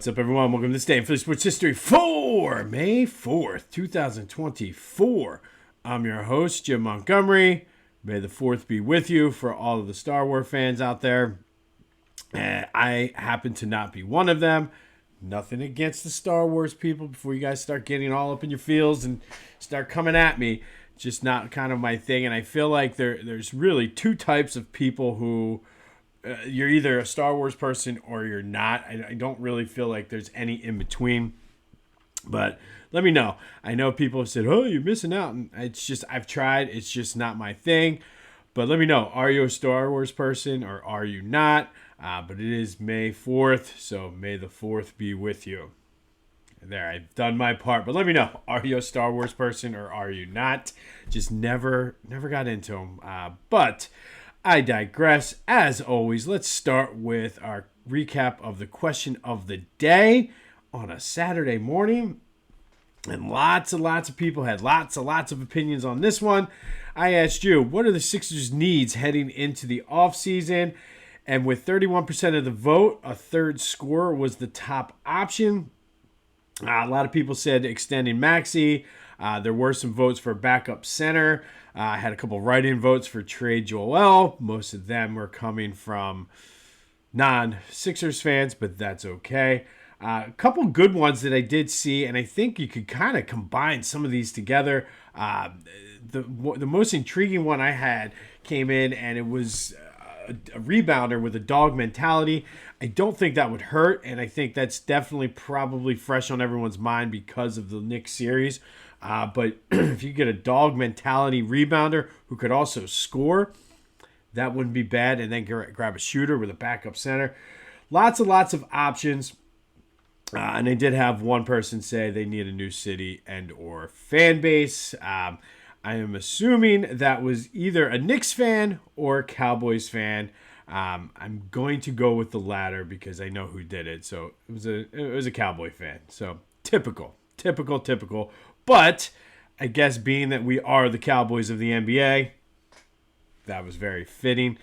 What's up, everyone? Welcome to this day in Phillies sports history for May 4th, 2024. I'm your host, Jim Montgomery. May the 4th be with you for all of the Star Wars fans out there. I happen to not be one of them. Nothing against the Star Wars people before you guys start getting all up in your feels and start coming at me. Just not kind of my thing. And I feel like there's really two types of people who... you're either a Star Wars person or you're not. I don't really feel like there's any in between. But let me know. I know people have said, oh, you're missing out. And it's just, I've tried. It's just not my thing. But let me know. Are you a Star Wars person or are you not? But it is May 4th. So may the 4th be with you. There, I've done my part. But let me know. Are you a Star Wars person or are you not? Just never got into them. But... I digress. As always, let's start with our recap of the question of the day on a Saturday morning. And lots of people had lots of opinions on this one. I asked you, what are the Sixers' needs heading into the offseason? And with 31% of the vote, a third scorer was the top option. A lot of people said extending Maxey. There were some votes for backup center. I had a couple write-in votes for trade Joel. Most of them were coming from non-Sixers fans, but that's okay. A couple good ones that I did see, and I think you could kind of combine some of these together. The most intriguing one I had came in, and it was a rebounder with a dog mentality. I don't think that would hurt, and I think that's definitely probably fresh on everyone's mind because of the Knicks series. But if you get a dog mentality rebounder who could also score, that wouldn't be bad. And then grab a shooter with a backup center. Lots of options. And I did have one person say they need a new city and or fan base. I am assuming that was either a Knicks fan or a Cowboys fan. I'm going to go with the latter because I know who did it. So it was a Cowboy fan. So typical. But I guess being that we are the Cowboys of the NBA, that was very fitting.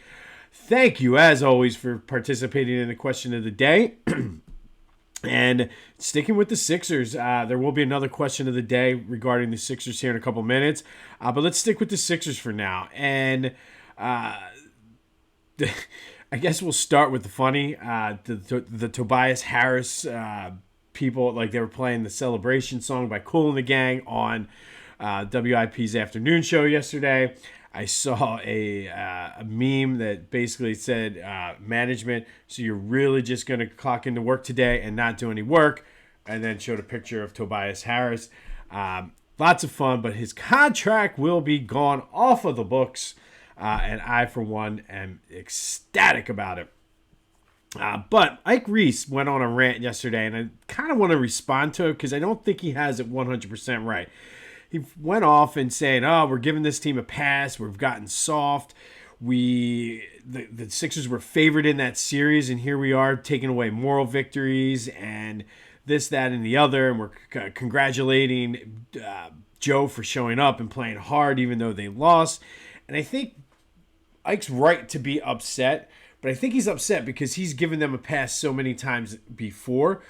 Thank you, as always, for participating in the question of the day. And sticking with the Sixers, there will be another question of the day regarding the Sixers here in a couple minutes. But let's stick with the Sixers for now. And I guess we'll start with the funny. The Tobias Harris people, like they were playing the Celebration song by Kool and the Gang on WIP's afternoon show yesterday. I saw a meme that basically said management, so you're really just going to clock into work today and not do any work, and then showed a picture of Tobias Harris. Lots of fun, but his contract will be gone off of the books, and I, for one, am ecstatic about it. But Ike Reese went on a rant yesterday, and I kind of want to respond to it because I don't think he has it 100% right. He went off and saying, oh, we're giving this team a pass. We've gotten soft. The Sixers were favored in that series, and here we are taking away moral victories and this, that, and the other. And we're congratulating Joe for showing up and playing hard even though they lost. And I think Ike's right to be upset. But I think he's upset because he's given them a pass so many times before.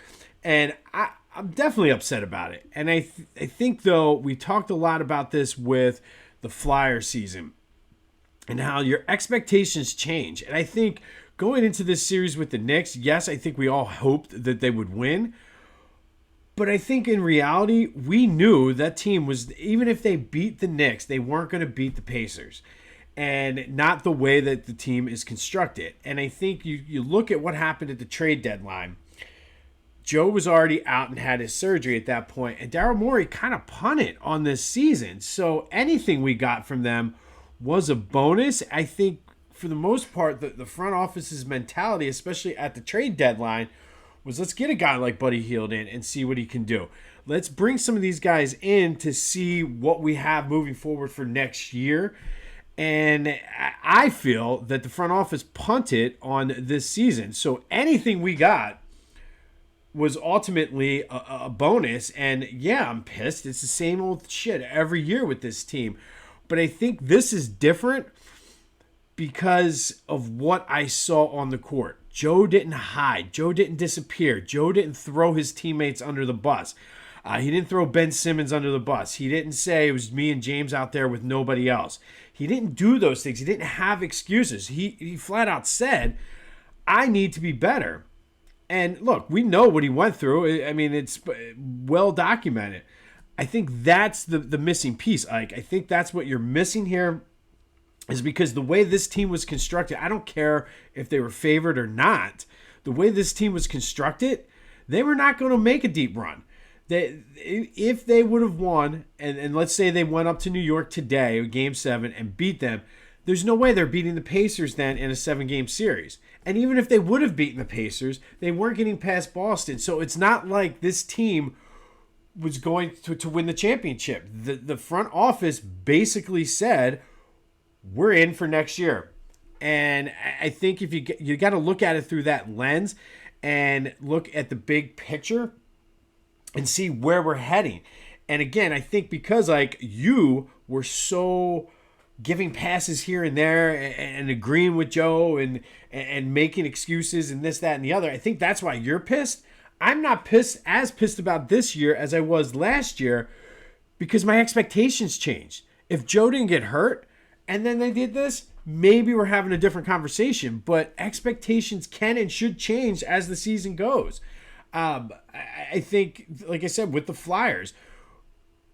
And I'm definitely upset about it. And I think, though, we talked a lot about this with the Flyer season and how your expectations change. And I think going into this series with the Knicks, yes, I think we all hoped that they would win. But I think in reality, we knew that team was, even if they beat the Knicks, they weren't going to beat the Pacers. And not the way that the team is constructed. And I think you look at what happened at the trade deadline. Joe was already out and had his surgery at that point. And Daryl Morey kind of punted on this season. So anything we got from them was a bonus. I think for the most part, the front office's mentality, especially at the trade deadline, was let's get a guy like Buddy Hield in and see what he can do. Let's bring some of these guys in to see what we have moving forward for next year. And I feel that the front office punted on this season. So anything we got was ultimately a bonus. And yeah, I'm pissed. It's the same old shit every year with this team. But I think this is different because of what I saw on the court. Joe didn't hide. Joe didn't disappear. Joe didn't throw his teammates under the bus. He didn't throw Ben Simmons under the bus. He didn't say it was me and James out there with nobody else. He didn't do those things. He didn't have excuses. He flat out said, I need to be better. And look, we know what he went through. I mean, it's well documented. I think that's the missing piece, Ike. I think that's what you're missing here, is because the way this team was constructed, I don't care if they were favored or not, the way this team was constructed, they were not going to make a deep run. If they would have won, and let's say they went up to New York today, Game 7, and beat them, there's no way they're beating the Pacers then in a 7-game series. And even if they would have beaten the Pacers, they weren't getting past Boston. So it's not like this team was going to win the championship. The front office basically said, we're in for next year. And I think if you got to look at it through that lens and look at the big picture and see where we're heading. And again, I think because like you were so giving passes here and there and agreeing with Joe and making excuses and this, that, and the other, I think that's why you're pissed. I'm not as pissed about this year as I was last year because my expectations changed. If Joe didn't get hurt and then they did this, maybe we're having a different conversation. But expectations can and should change as the season goes. I think, like I said, with the Flyers,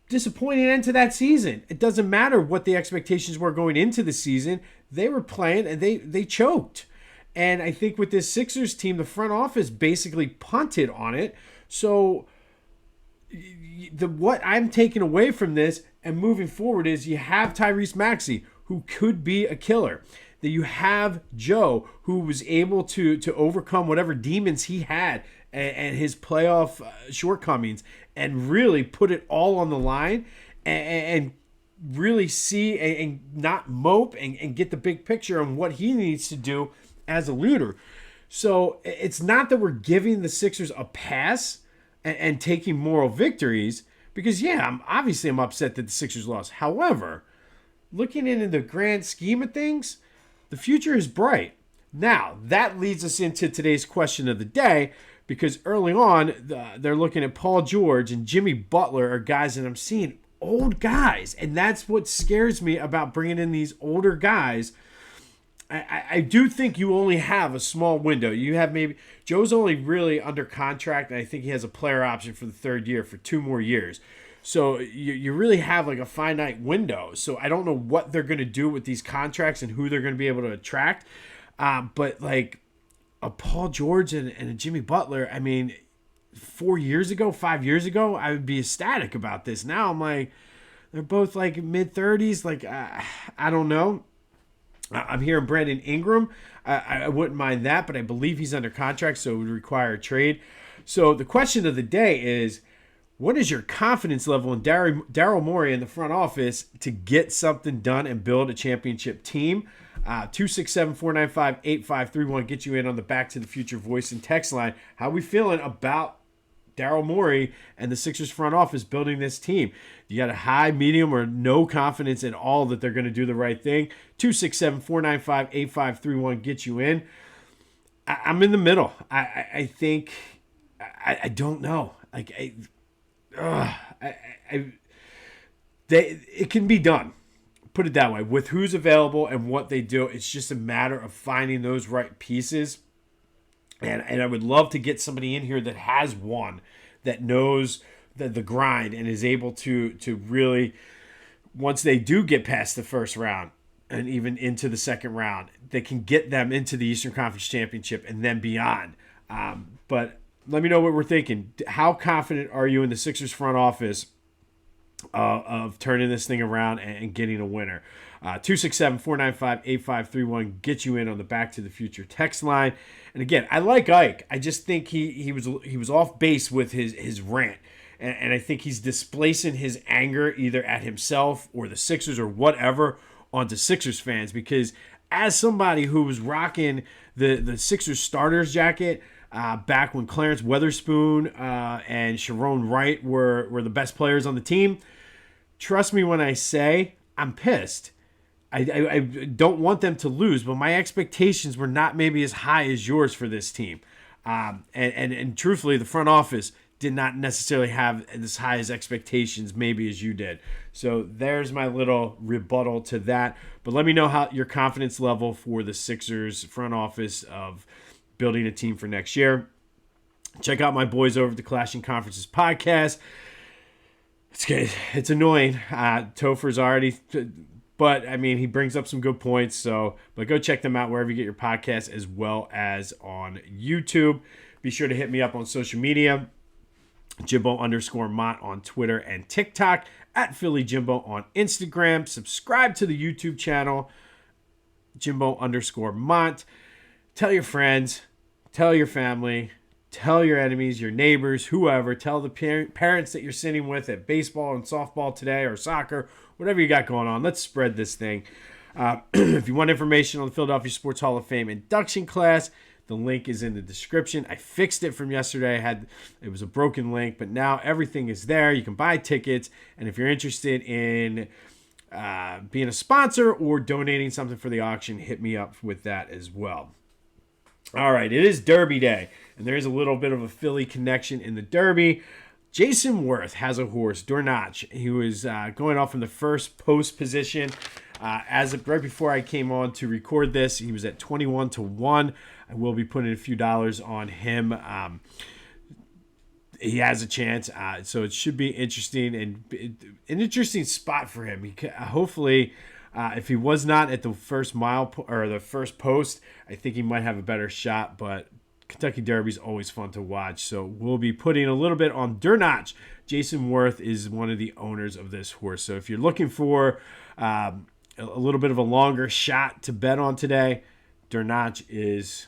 disappointing end to that season. It doesn't matter what the expectations were going into the season. They were playing and they choked. And I think with this Sixers team, the front office basically punted on it. So what I'm taking away from this and moving forward is you have Tyrese Maxey, who could be a killer. That you have Joe, who was able to overcome whatever demons he had and his playoff shortcomings and really put it all on the line and really see and not mope and get the big picture on what he needs to do as a leader. So it's not that we're giving the Sixers a pass and taking moral victories because, yeah, I'm upset that the Sixers lost. However, looking into the grand scheme of things, the future is bright. Now, that leads us into today's question of the day, because early on, they're looking at Paul George and Jimmy Butler are guys that I'm seeing old guys. And that's what scares me about bringing in these older guys. I do think you only have a small window. You have maybe Joe's only really under contract, and I think he has a player option for the third year for 2 more years. So you really have like a finite window. So I don't know what they're going to do with these contracts and who they're going to be able to attract. But like a Paul George and a Jimmy Butler, I mean, 5 years ago, I would be ecstatic about this. Now I'm like, they're both like mid-30s. Like, I don't know. I'm hearing Brandon Ingram. I wouldn't mind that, but I believe he's under contract, so it would require a trade. So the question of the day is, what is your confidence level in Daryl Morey in the front office to get something done and build a championship team? 267-495-8531 get you in on the Back to the Future voice and text line. How we feeling about Daryl Morey and the Sixers front office building this team? You got a high, medium, or no confidence at all that they're going to do the right thing? 267-495-8531 get you in. I'm in the middle. I think I don't know. Like it can be done. Put it that way. With who's available and what they do, it's just a matter of finding those right pieces. And I would love to get somebody in here that has won, that knows the grind and is able to really, once they do get past the first round and even into the second round, they can get them into the Eastern Conference Championship and then beyond. But let me know what we're thinking. How confident are you in the Sixers front office of turning this thing around and getting a winner? 267-495-8531 get you in on the Back to the Future text line. And again, I like Ike. I just think he was off base with his rant. And I think he's displacing his anger either at himself or the Sixers or whatever onto Sixers fans. Because as somebody who was rocking the Sixers starters jacket back when Clarence Weatherspoon and Sharon Wright were the best players on the team, trust me when I say I'm pissed. I don't want them to lose, but my expectations were not maybe as high as yours for this team. And truthfully, the front office did not necessarily have as high as expectations maybe as you did. So there's my little rebuttal to that. But let me know how your confidence level for the Sixers front office of building a team for next year. Check out my boys over at the Clashing Conferences podcast. It's annoying. Topher's already, but I mean, he brings up some good points. But go check them out wherever you get your podcasts, as well as on YouTube. Be sure to hit me up on social media. Jimbo_Mont on Twitter and TikTok, at Philly Jimbo on Instagram. Subscribe to the YouTube channel, Jimbo_Mont. Tell your friends, tell your family, tell your enemies, your neighbors, whoever. Tell the parents that you're sitting with at baseball and softball today, or soccer, whatever you got going on. Let's spread this thing. If you want information on the Philadelphia Sports Hall of Fame induction class, the link is in the description. I fixed it from yesterday. It was a broken link, but now everything is there. You can buy tickets, and if you're interested in being a sponsor or donating something for the auction, hit me up with that as well. All right, it is Derby Day, and there is a little bit of a Philly connection in the Derby. Jason Worth has a horse, Dornach. He was going off in the first post position. Right before I came on to record this, he was at 21-1. I will be putting a few dollars on him. He has a chance, so it should be interesting, and an interesting spot for him. Hopefully, if he was not at the first mile or the first post, I think he might have a better shot. But Kentucky Derby is always fun to watch, so we'll be putting a little bit on Dornach. Jason Worth is one of the owners of this horse, so if you're looking for a little bit of a longer shot to bet on today, Dornach is.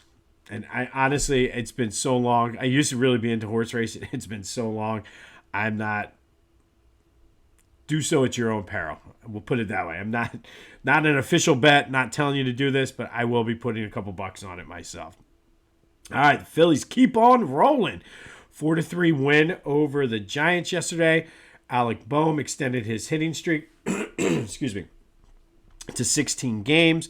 And I honestly, it's been so long. I used to really be into horse racing. It's been so long. I'm not. Do so at your own peril. We'll put it that way. I'm not an official bet, not telling you to do this, but I will be putting a couple bucks on it myself. All right, the Phillies keep on rolling. 4-3 win over the Giants yesterday. Alec Boehm extended his hitting streak excuse me, to 16 games.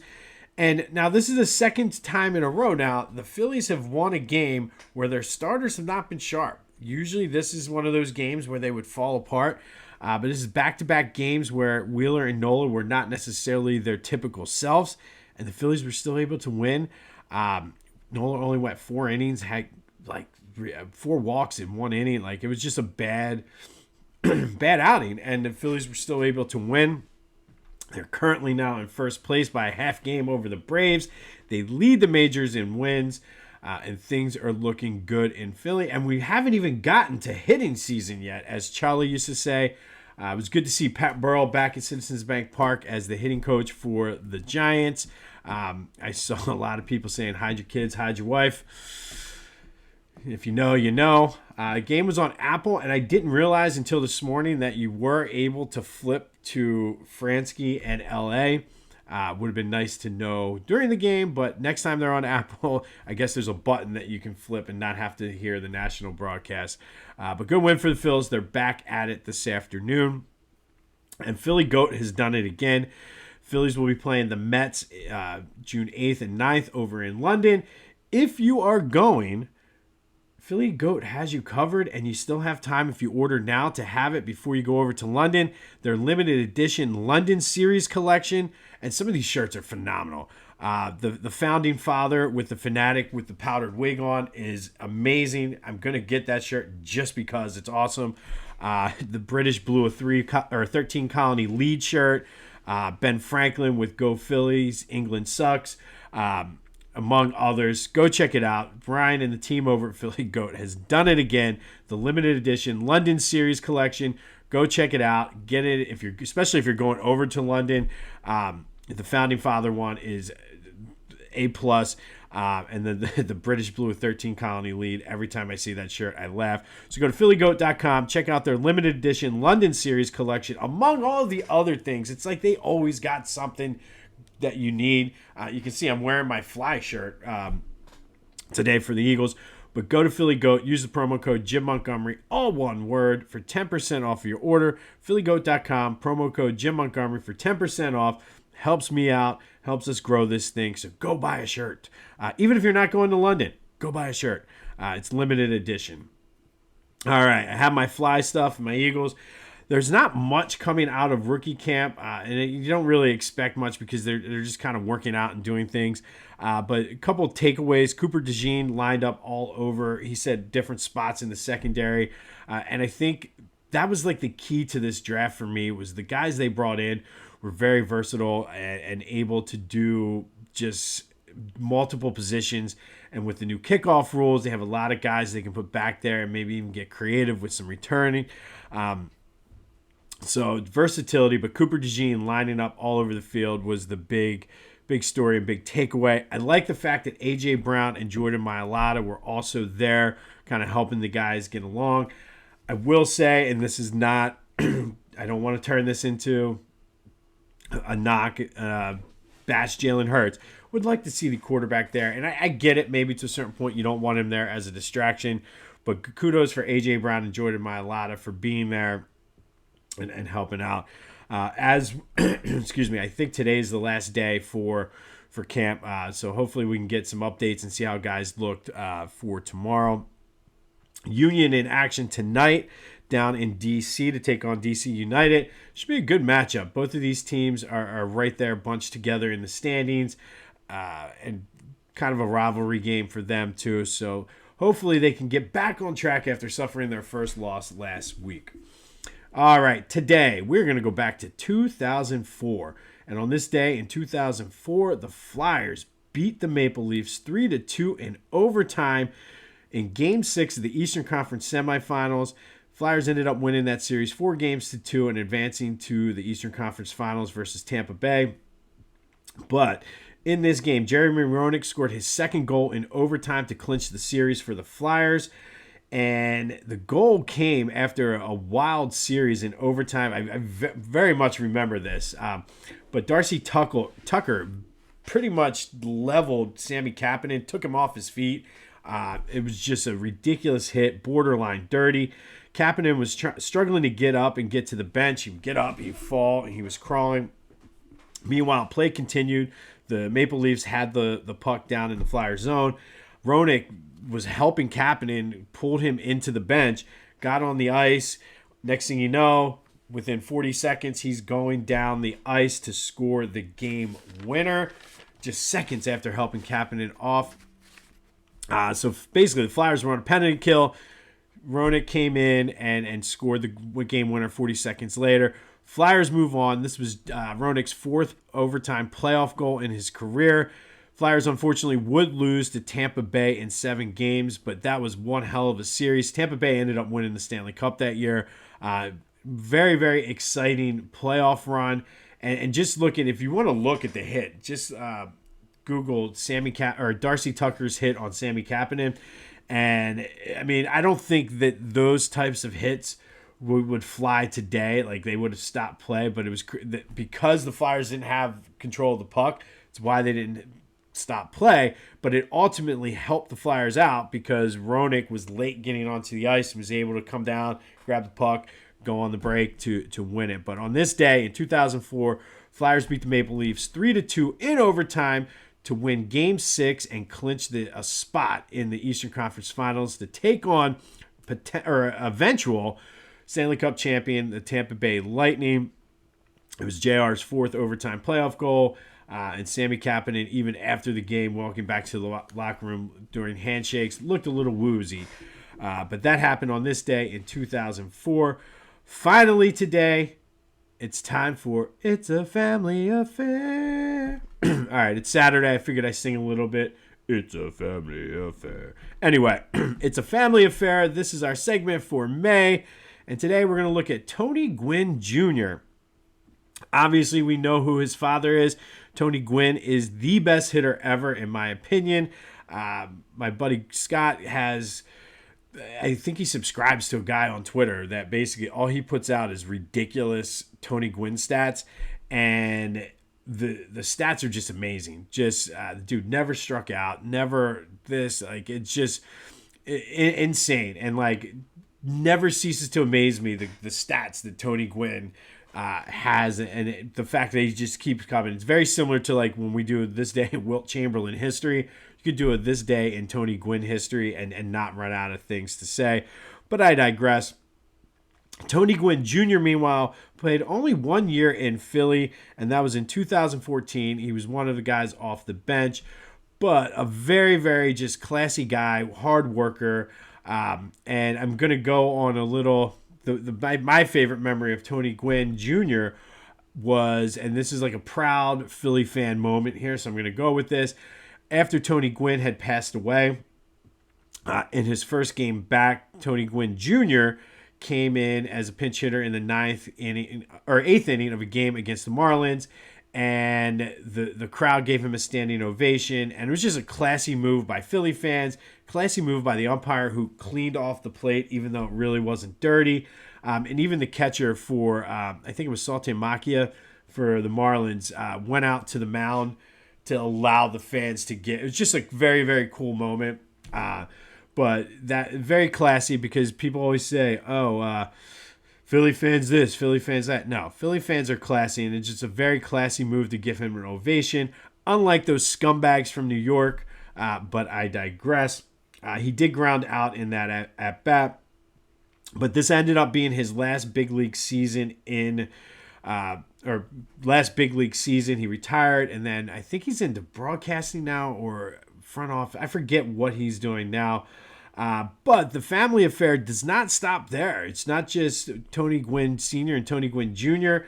And now this is the second time in a row now the Phillies have won a game where their starters have not been sharp. Usually this is one of those games where they would fall apart. But this is back-to-back games where Wheeler and Nola were not necessarily their typical selves, and the Phillies were still able to win. Nola only went 4 innings, had like 4 walks in 1 inning. Like, it was just a bad outing, and the Phillies were still able to win. They're currently now in first place by a half game over the Braves. They lead the majors in wins, and things are looking good in Philly. And we haven't even gotten to hitting season yet, as Charlie used to say. It was good to see Pat Burrell back at Citizens Bank Park as the hitting coach for the Giants. I saw a lot of people saying, hide your kids, hide your wife. If you know, you know. The game was on Apple, and I didn't realize until this morning that you were able to flip to Fransky and LA. Would have been nice to know during the game, but next time they're on Apple, I guess there's a button that you can flip and not have to hear the national broadcast. But good win for the Phils. They're back at it this afternoon. And Philly Goat has done it again. Phillies will be playing the Mets June 8th and 9th over in London. If you are going, Philly Goat has you covered, and you still have time if you order now to have it before you go over to London. Their limited edition London Series collection, and some of these shirts are phenomenal. The Founding Father with the Fanatic with the powdered wig on is amazing. I'm going to get that shirt just because it's awesome. The British Blue 13 Colony lead shirt. Ben Franklin with Go Phillies, England Sucks. Among others. Go check it out. Brian and the team over at Philly Goat has done it again. The limited edition London Series collection. Go check it out. Get it especially if you're going over to London. The Founding Father one is A+. And then the British Blue 13 Colony lead. Every time I see that shirt, I laugh. So go to phillygoat.com. Check out their limited edition London Series collection. Among all the other things, it's like they always got something that you need. You can see I'm wearing my Fly shirt today for the Eagles. But go to Philly Goat, use the promo code Jim Montgomery, all one word, for 10% off of your order. phillygoat.com, promo code Jim Montgomery for 10% off. Helps me out, helps us grow this thing. So go buy a shirt. Even if you're not going to London, go buy a shirt. It's limited edition. All right, I have my Fly stuff, my Eagles. There's not much coming out of rookie camp, you don't really expect much because they're just kind of working out and doing things. But a couple of takeaways. Cooper DeJean lined up all over. He said different spots in the secondary. And I think that was like the key to this draft for me was the guys they brought in were very versatile and able to do just multiple positions. And with the new kickoff rules, they have a lot of guys they can put back there and maybe even get creative with some returning. So versatility, but Cooper DeJean lining up all over the field was the big story and big takeaway. I like the fact that A.J. Brown and Jordan Mailata were also there, kind of helping the guys get along. I will say, and this is not, I don't want to turn this into a knock, bash Jalen Hurts. Would like to see the quarterback there, and I get it. Maybe to a certain point you don't want him there as a distraction, but kudos for A.J. Brown and Jordan Mailata for being there and helping out. Excuse me, I think today's the last day for camp, so hopefully we can get some updates and see how guys looked for tomorrow. Union in action tonight down in D.C. to take on D.C. United. Should be a good matchup. Both of these teams are right there bunched together in the standings, and kind of a rivalry game for them too. So hopefully they can get back on track after suffering their first loss last week. All right, today we're going to go back to 2004. And on this day in 2004, the Flyers beat the Maple Leafs 3-2 in overtime in Game 6 of the Eastern Conference semifinals. Flyers ended up winning that series 4-2 and advancing to the Eastern Conference Finals versus Tampa Bay. But in this game, Jeremy Roenick scored his second goal in overtime to clinch the series for the Flyers. And the goal came after a wild series in overtime. I very much remember this. But Darcy Tucker pretty much leveled Sami Kapanen, took him off his feet. It was just a ridiculous hit, borderline dirty. Kapanen was struggling to get up and get to the bench. He would get up, he'd fall, and he was crawling. Meanwhile, play continued. The Maple Leafs had the puck down in the Flyers zone. Roenick was helping Kapanen, pulled him into the bench, got on the ice. Next thing you know, within 40 seconds, he's going down the ice to score the game winner, just seconds after helping Kapanen off. So basically, the Flyers were on a penalty kill. Roenick came in and scored the game winner 40 seconds later. Flyers move on. This was Roenick's fourth overtime playoff goal in his career. Flyers, unfortunately, would lose to Tampa Bay in 7 games, but that was one hell of a series. Tampa Bay ended up winning the Stanley Cup that year. Very, very exciting playoff run. And just looking, if you want to look at the hit, just Google Darcy Tucker's hit on Sami Kapanen. And, I mean, I don't think that those types of hits would fly today. Like, they would have stopped play, but it was because the Flyers didn't have control of the puck. It's why they didn't stop play, but it ultimately helped the Flyers out because Roenick was late getting onto the ice and was able to come down, grab the puck, go on the break to win it. But on this day in 2004, Flyers beat the Maple Leafs 3-2 in overtime to win Game 6 and clinch a spot in the Eastern Conference Finals to take on eventual Stanley Cup champion, the Tampa Bay Lightning. It was JR's fourth overtime playoff goal. And Sami Kapanen, even after the game, walking back to the locker room during handshakes, looked a little woozy. But that happened on this day in 2004. Finally today, it's time for It's a Family Affair. All right, it's Saturday. I figured I'd sing a little bit. It's a family affair. Anyway, it's a family affair. This is our segment for May. And today we're going to look at Tony Gwynn Jr. Obviously, we know who his father is. Tony Gwynn is the best hitter ever, in my opinion. My buddy Scott I think he subscribes to a guy on Twitter that basically all he puts out is ridiculous Tony Gwynn stats. And the stats are just amazing. Just the dude never struck out, never this. Like, it's just insane. And, like, never ceases to amaze me the stats that Tony Gwynn has, and the fact that he just keeps coming. It's very similar to like when we do this day in Wilt Chamberlain history. You could do a this day in Tony Gwynn history and not run out of things to say. But I digress. Tony Gwynn Jr., meanwhile, played only 1 year in Philly, and that was in 2014. He was one of the guys off the bench, but a very, very just classy guy, hard worker. And I'm going to go on a little... My favorite memory of Tony Gwynn Jr. was, and this is like a proud Philly fan moment here, so I'm going to go with this. After Tony Gwynn had passed away, in his first game back, Tony Gwynn Jr. came in as a pinch hitter in the eighth inning of a game against the Marlins, and the crowd gave him a standing ovation, and it was just a classy move by Philly fans, classy move by the umpire who cleaned off the plate even though it really wasn't dirty, and even the catcher for, I think it was Saltalamacchia for the Marlins, went out to the mound to allow the fans to get, it was just a very, very cool moment, but that very classy because people always say, Philly fans this, Philly fans that. No, Philly fans are classy, and it's just a very classy move to give him an ovation, unlike those scumbags from New York, but I digress. He did ground out in that at bat, but this ended up being his last big league season last big league season. He retired, and then I think he's into broadcasting now or front office. I forget what he's doing now. But the family affair does not stop there. It's not just Tony Gwynn Sr. and Tony Gwynn Jr.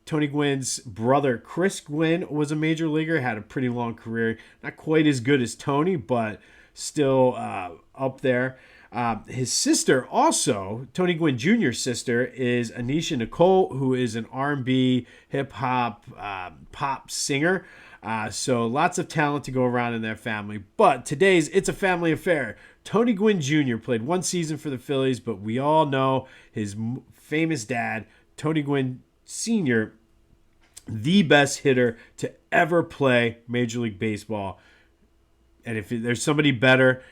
Tony Gwynn's brother, Chris Gwynn, was a major leaguer, had a pretty long career. Not quite as good as Tony, but still up there. His sister also, Tony Gwynn Jr.'s sister, is Anisha Nicole, who is an R&B, hip-hop, pop singer. So lots of talent to go around in their family. But today's It's a Family Affair. Tony Gwynn Jr. played one season for the Phillies, but we all know his famous dad, Tony Gwynn Sr., the best hitter to ever play Major League Baseball. And if there's somebody better,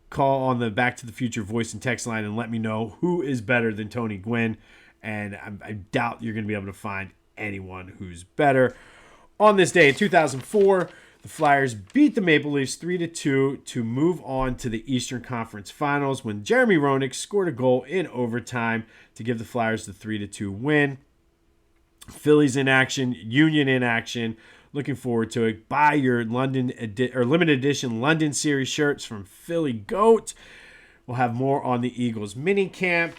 call on the Back to the Future voice and text line and let me know who is better than Tony Gwynn. And I doubt you're going to be able to find anyone who's better. On this day in 2004, the Flyers beat the Maple Leafs 3-2 to move on to the Eastern Conference Finals when Jeremy Roenick scored a goal in overtime to give the Flyers the 3-2 win. Phillies in action, Union in action. Looking forward to it. Buy your limited edition London Series shirts from Philly Goat. We'll have more on the Eagles mini camp.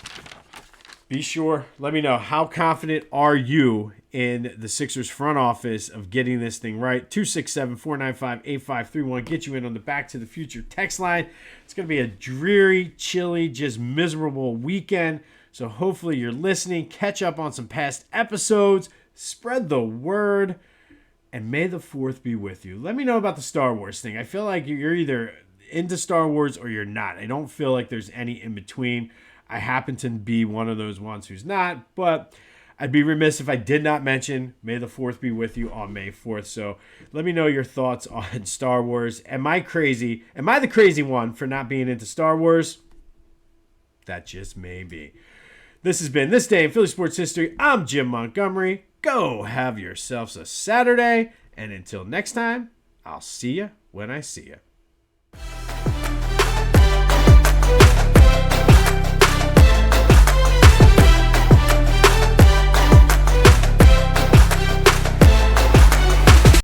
Be sure, let me know, how confident are you in the Sixers front office of getting this thing right? 267-495-8531. Get you in on the Back to the Future text line. It's going to be a dreary, chilly, just miserable weekend. So hopefully you're listening. Catch up on some past episodes. Spread the word. And may the 4th be with you. Let me know about the Star Wars thing. I feel like you're either into Star Wars or you're not. I don't feel like there's any in between. I happen to be one of those ones who's not, but I'd be remiss if I did not mention May the 4th be with you on May 4th. So let me know your thoughts on Star Wars. Am I crazy? Am I the crazy one for not being into Star Wars? That just may be. This has been This Day in Philly Sports History. I'm Jim Montgomery. Go have yourselves a Saturday. And until next time, I'll see you when I see you.